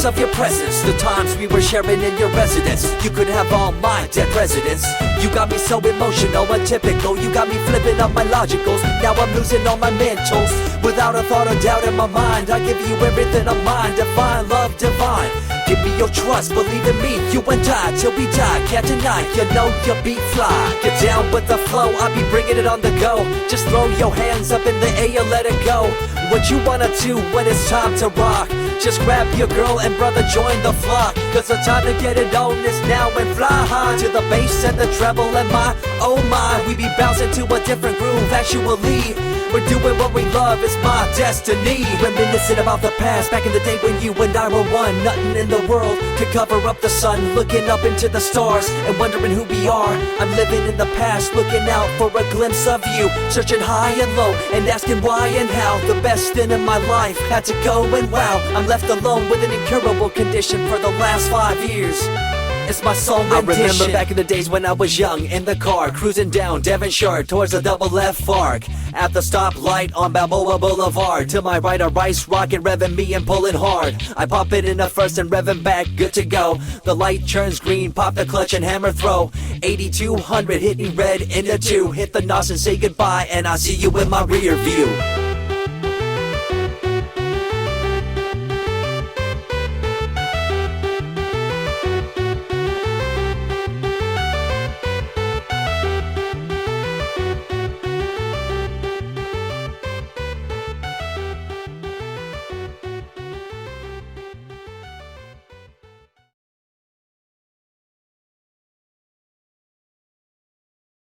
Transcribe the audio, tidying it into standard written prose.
glimpse of your presence, the times we were sharing in your residence. You could have all my dead presidents. You got me so emotional, untypical. You got me flipping up my logicals. Now I'm losing all my mentals. Without a thought or doubt in my mind, I give you everything of mine. Divine love, divine. Give me your trust, believe in me. You and I, till we die, can't deny. You know you be fly. Get down with the flow, I be bringing it on the go. Just throw your hands up in the air, let it go. What you wanna do when it's time to rock? Just grab your girl and brother, join the flock. Cause the time to get it on is now, and fly high to the bass and the treble and my, oh my. We be bouncing to a different groove, actually. We're doing what we love, it's my destiny. Reminiscing about the past, back in the day when you and I were one. Nothing in the world could cover up the sun. Looking up into the stars and wondering who we are. I'm living in the past, looking out for a glimpse of you. Searching high and low and asking why and how. The best thing in my life had to go, and wow, I'm left alone with an incurable condition for the last 5 years. It's my soul rendition. I remember back in the days when I was young, in the car, cruising down Devonshire towards the double F arc. At the stoplight on Balboa Boulevard, to my right a Rice Rocket revving me and pulling hard. I pop it in the first and revving back, good to go. The light turns green, pop the clutch and hammer throw. 8200 hitting red in the 2. Hit the nos and say goodbye, and I see you in my rear view.